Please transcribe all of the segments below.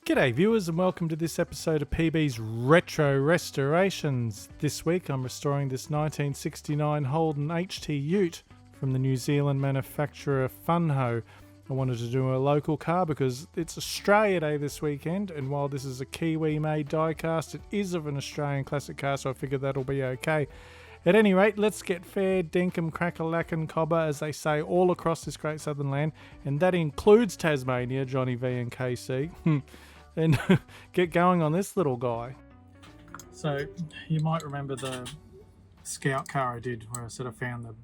G'day viewers and welcome to this episode of PB's Retro Restorations. This week I'm restoring this 1969 Holden HT Ute from the New Zealand manufacturer Funho. I wanted to do a local car because it's Australia Day this weekend, and while this is a Kiwi-made diecast, it is of an Australian classic car, so I figured that'll be okay. At any rate, let's get fair dinkum cracker-lackin' cobber, as they say, all across this great southern land, and that includes Tasmania, Johnny V and KC. And get going on this little guy. So you might remember the scout car I did where I said I found the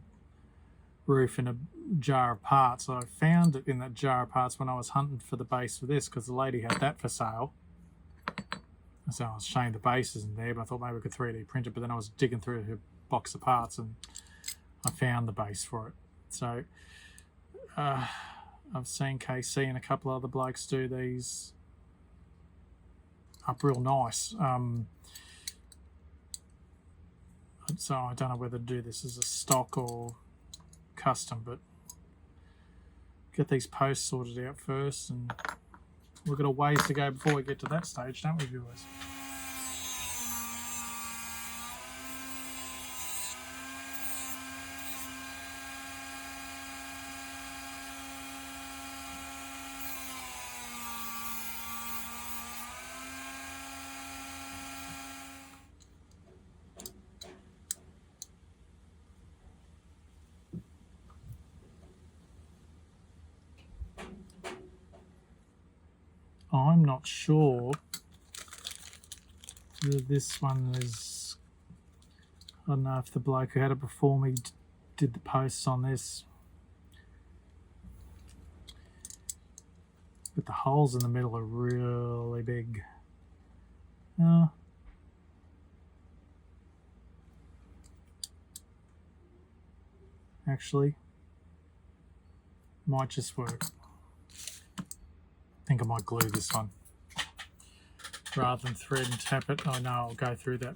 roof in a jar of parts. I found it in that jar of parts when I was hunting for the base for this, because the lady had that for sale. So I was ashamed the base isn't there, but I thought maybe I could 3D print it. But then I was digging through her box of parts and I found the base for it. So I've seen KC and a couple other blokes do these up real nice. So I don't know whether to do this as a stock or custom, but get these posts sorted out first, and we've got a ways to go before we get to that stage, don't we, viewers? I'm not sure whether this one is, I don't know if the bloke who had it before me did the posts on this, but the holes in the middle are really big. Actually, might just work. I think I might glue this one rather than thread and tap it. Oh no, I'll go through that.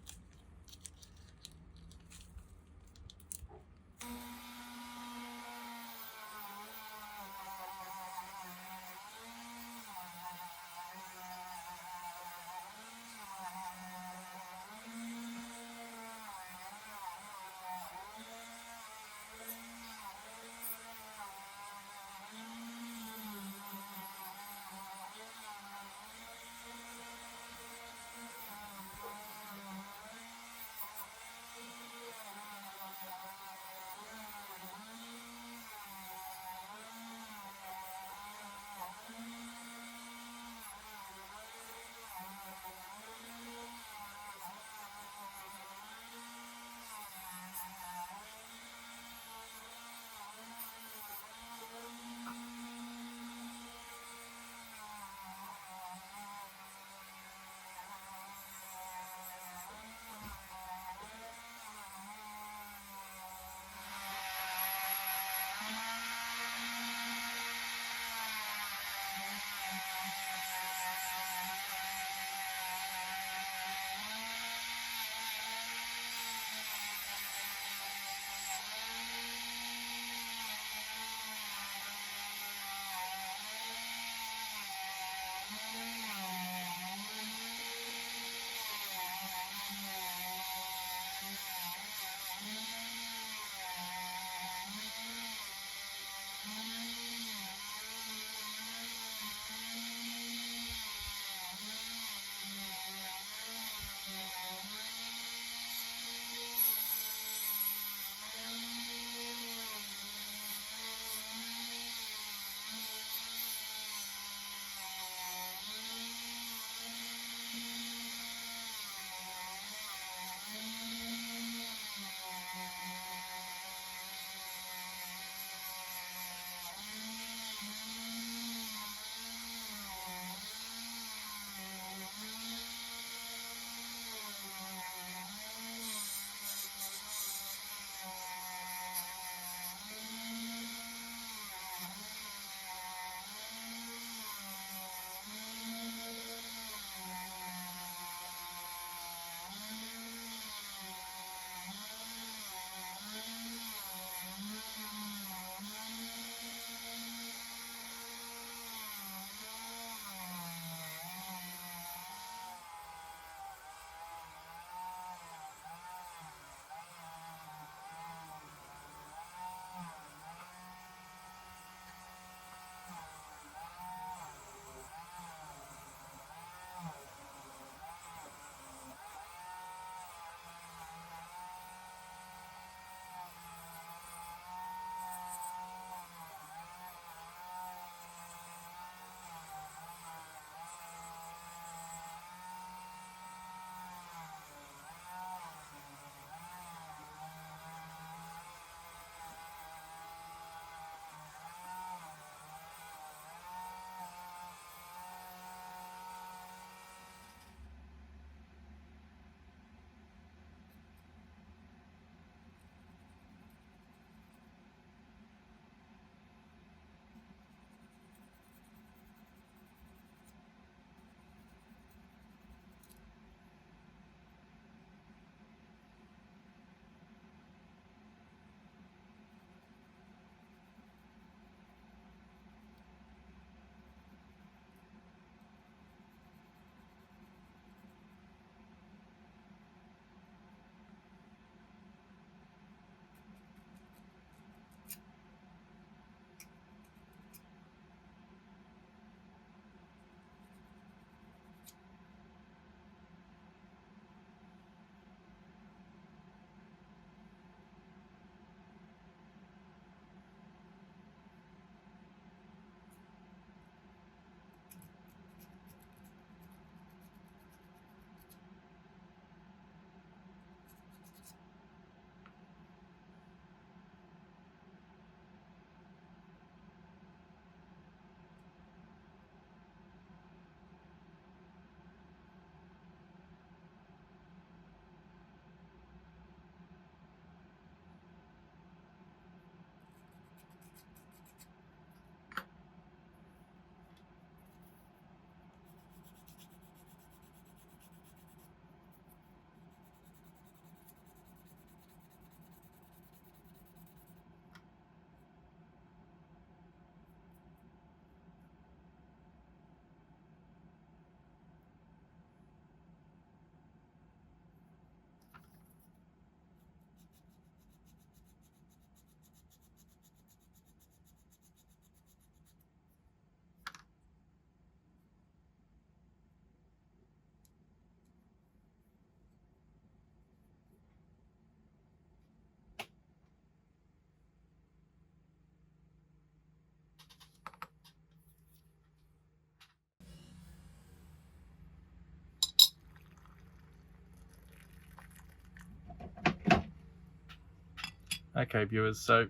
Okay, viewers, so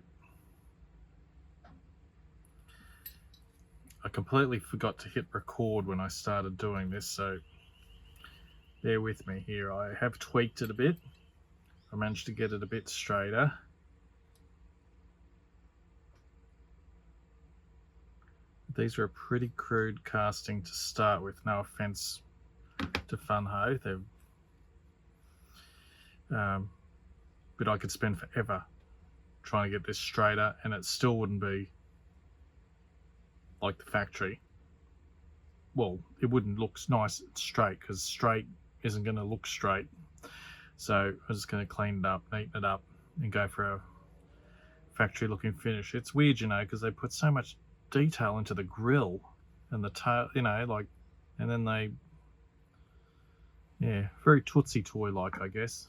I completely forgot to hit record when I started doing this, so bear with me here. I have tweaked it a bit. I managed to get it a bit straighter. These are a pretty crude casting to start with. No offense to Funho, but I could spend forever trying to get this straighter, and it still wouldn't be like the factory. Well, it wouldn't look nice and straight, because straight isn't going to look straight. So I'm just going to clean it up, neaten it up, and go for a factory looking finish. It's weird, because they put so much detail into the grill and the tail, and then they, very Tootsie Toy like, I guess.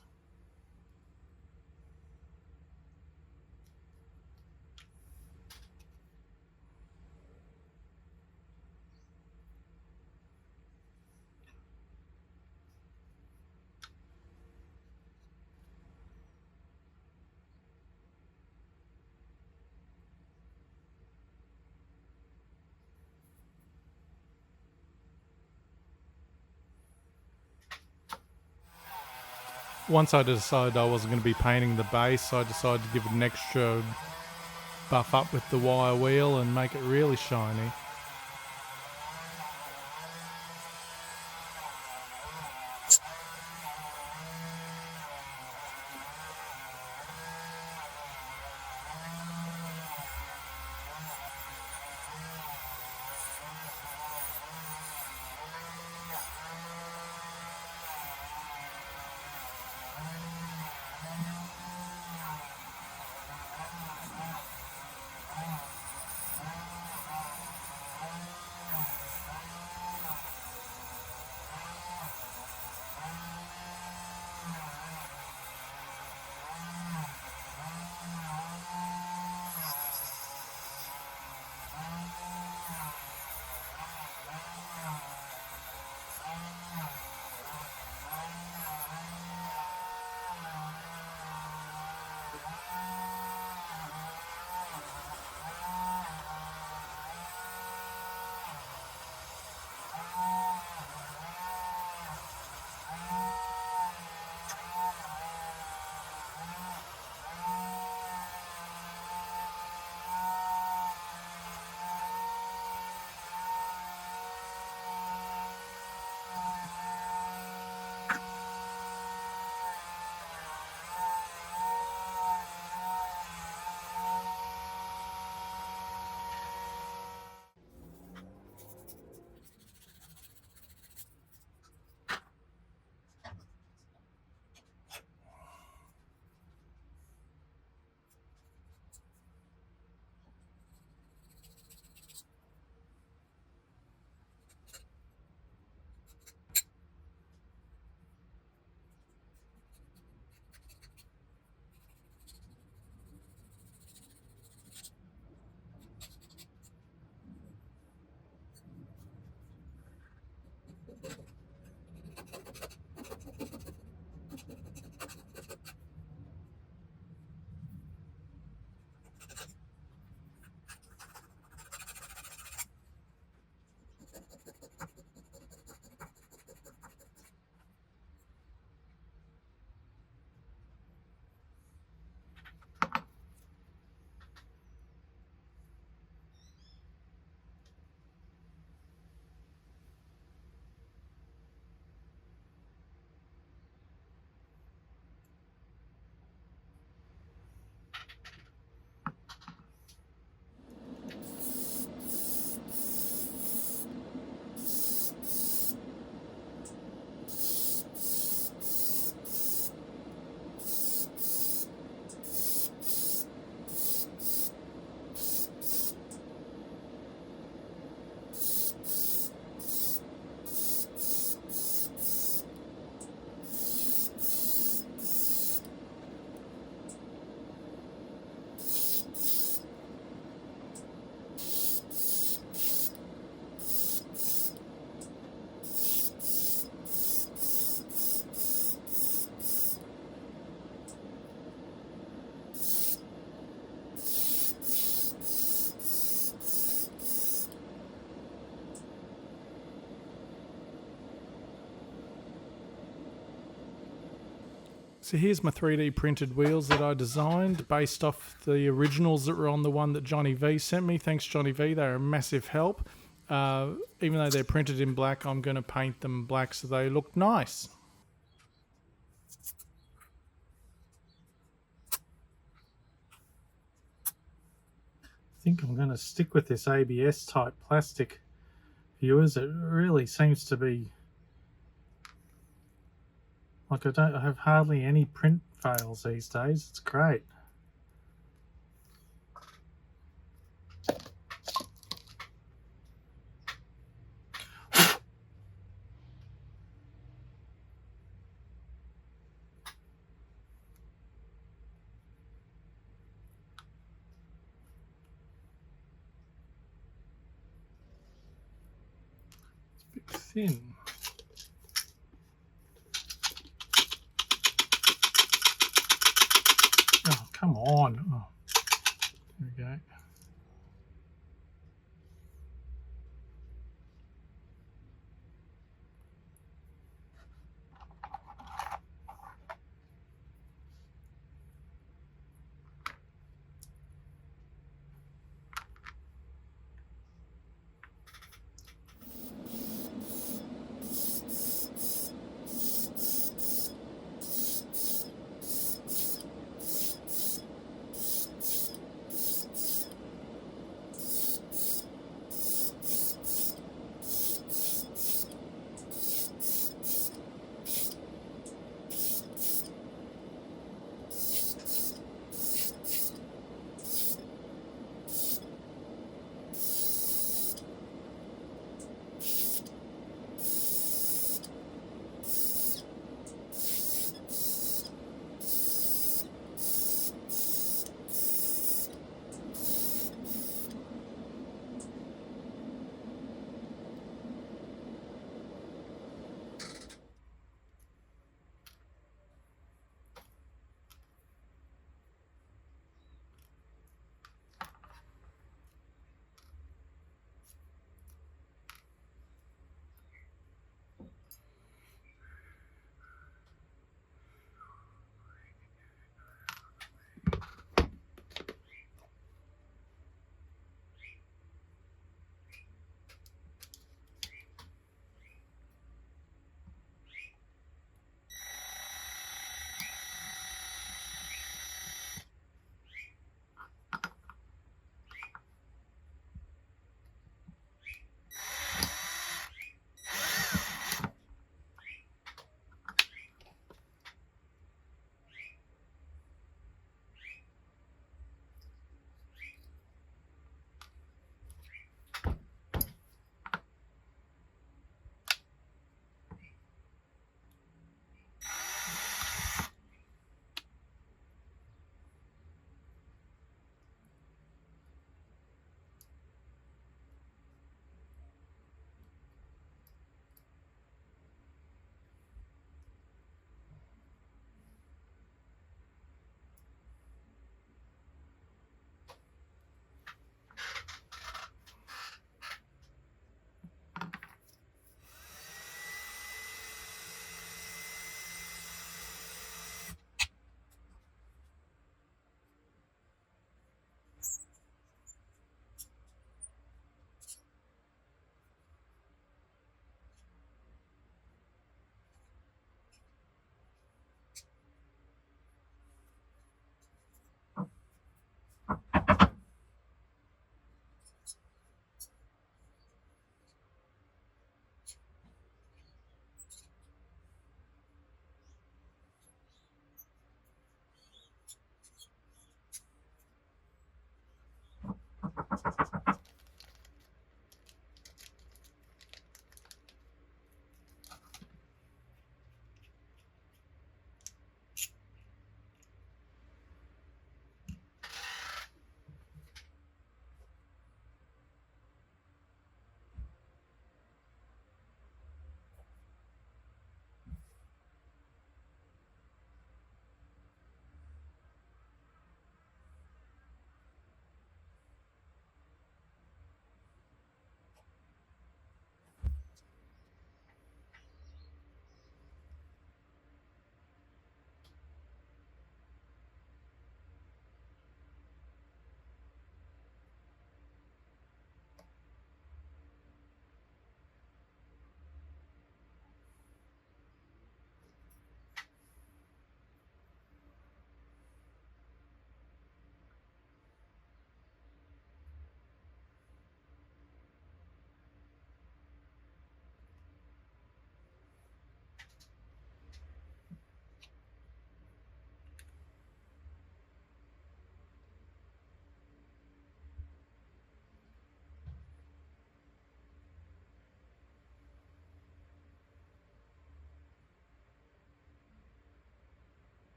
Once I decided I wasn't going to be painting the base, I decided to give it an extra buff up with the wire wheel and make it really shiny. So here's my 3D printed wheels that I designed based off the originals that were on the one that Johnny V sent me. Thanks, Johnny V. They're a massive help. Even though they're printed in black, I'm going to paint them black so they look nice. I think I'm going to stick with this ABS type plastic, viewers. It really seems to be like I have hardly any print fails these days. It's great. It's a bit thin. Oh, come on. Oh, there we go.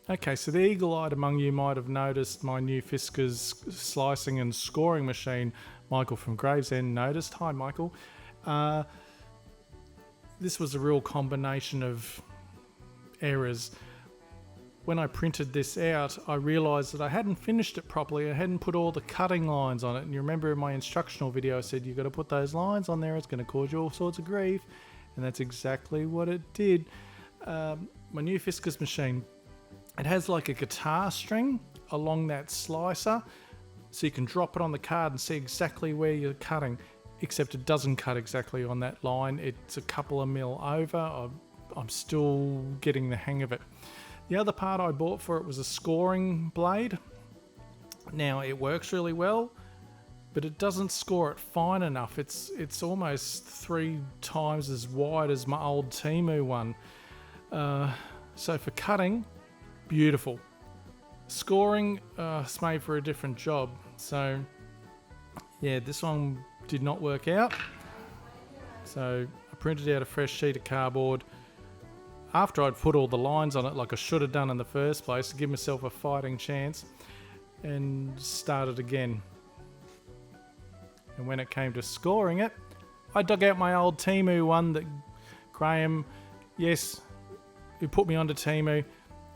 Okay, so the eagle-eyed among you might have noticed my new Fiskars slicing and scoring machine. Michael from Gravesend noticed. Hi, Michael. This was a real combination of errors. When I printed this out, I realised that I hadn't finished it properly. I hadn't put all the cutting lines on it. And you remember in my instructional video, I said, you've got to put those lines on there. It's going to cause you all sorts of grief. And that's exactly what it did. My new Fiskars machine, it has like a guitar string along that slicer, so you can drop it on the card and see exactly where you're cutting, except it doesn't cut exactly on that line. It's a couple of mil over. I'm still getting the hang of it. The other part I bought for it was a scoring blade. Now, it works really well, but it doesn't score it fine enough. It's almost 3 times as wide as my old Temu one. So for cutting, beautiful. Scoring, it's made for a different job. So yeah, this one did not work out. So I printed out a fresh sheet of cardboard after I'd put all the lines on it like I should have done in the first place to give myself a fighting chance, and started again. And when it came to scoring it, I dug out my old Temu one that Graham, yes, who put me onto Temu.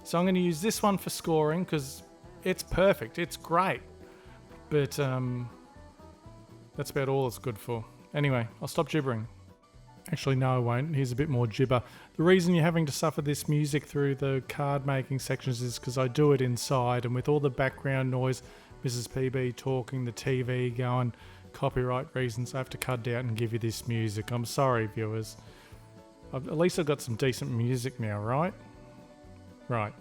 So I'm going to use this one for scoring because it's perfect. It's great. But that's about all it's good for. Anyway, I'll stop gibbering. Actually, no, I won't. Here's a bit more gibber. The reason you're having to suffer this music through the card making sections is because I do it inside, and with all the background noise, Mrs. PB talking, the TV going, copyright reasons, I have to cut out and give you this music. I'm sorry, viewers. At least I've got some decent music now, right? Right.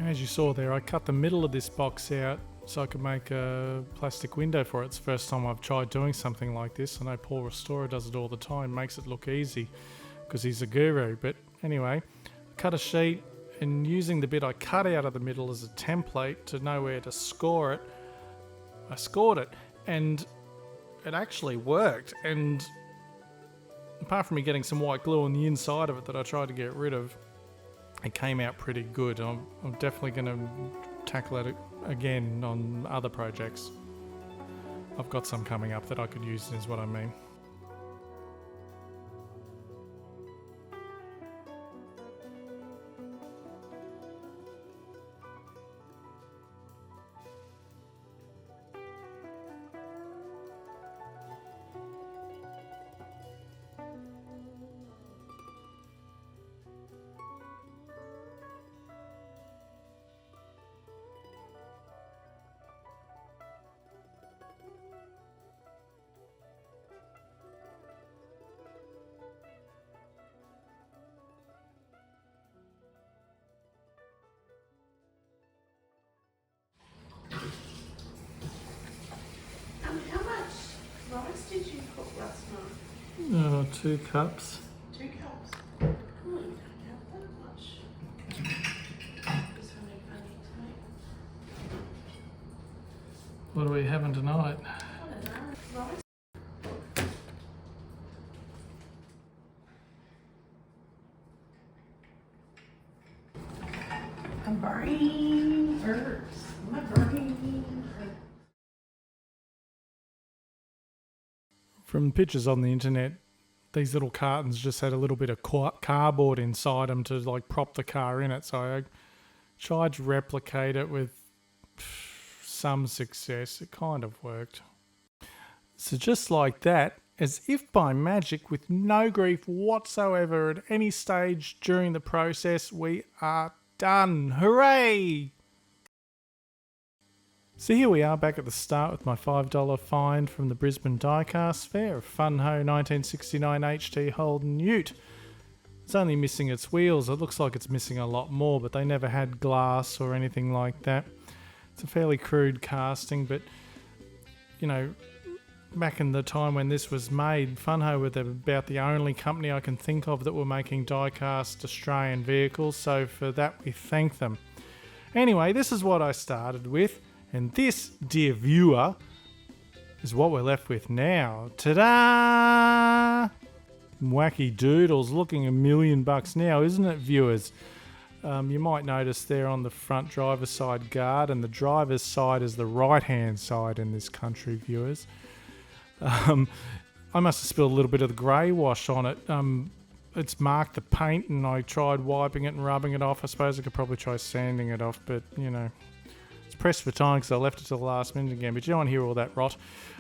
As you saw there, I cut the middle of this box out so I could make a plastic window for it. It's the first time I've tried doing something like this. I know Paul Restorer does it all the time, makes it look easy because he's a guru. But anyway, I cut a sheet, and using the bit I cut out of the middle as a template to know where to score it, I scored it, and it actually worked. And apart from me getting some white glue on the inside of it that I tried to get rid of, it came out pretty good. I'm definitely going to tackle it again on other projects. I've got some coming up that I could use, is what I mean. How much rice did you cook last night? Oh, 2 cups. 2 cups. Oh, you don't have that much. Just having funny tonight. What are we having tonight? I don't know. Rice. I'm burning herbs. My burning herbs. From pictures on the internet, these little cartons just had a little bit of cardboard inside them to like prop the car in it. So I tried to replicate it with some success. It kind of worked. So just like that, as if by magic, with no grief whatsoever at any stage during the process, we are done. Hooray! So here we are back at the start with my $5 find from the Brisbane Diecast Fair, a Funho 1969 HT Holden Ute. It's only missing its wheels. It looks like it's missing a lot more, but they never had glass or anything like that. It's a fairly crude casting, but you know, back in the time when this was made, Funho were about the only company I can think of that were making die-cast Australian vehicles, so for that we thank them. Anyway, this is what I started with. And this, dear viewer, is what we're left with now. Ta-da! Wacky doodles, looking $1 million now, isn't it, viewers? You might notice there on the front driver's side guard, and the driver's side is the right-hand side in this country, viewers. I must have spilled a little bit of the grey wash on it. It's marked the paint, and I tried wiping it and rubbing it off. I suppose I could probably try sanding it off, but, you know, pressed for time because I left it till the last minute again, but you don't want to hear all that rot.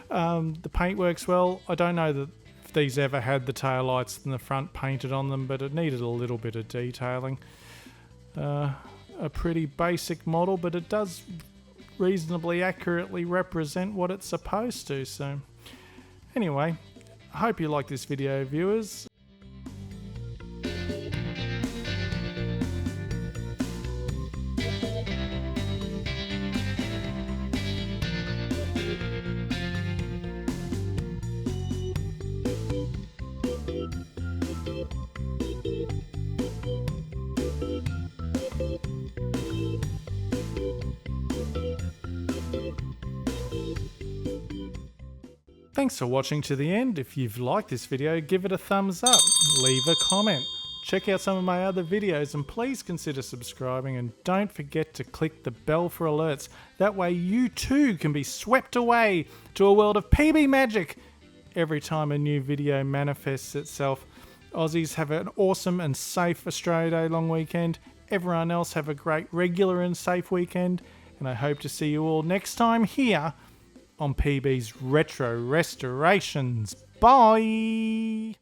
The paint works well. I don't know that if these ever had the taillights in the front painted on them, but it needed a little bit of detailing. A pretty basic model, but it does reasonably accurately represent what it's supposed to. So anyway, I hope you like this video, viewers. Thanks for watching to the end. If you've liked this video, give it a thumbs up, leave a comment, check out some of my other videos, and please consider subscribing, and don't forget to click the bell for alerts. That way you too can be swept away to a world of PB magic every time a new video manifests itself. Aussies, have an awesome and safe Australia Day long weekend. Everyone else, have a great regular and safe weekend, and I hope to see you all next time here on PB's Retro Restorations. Bye!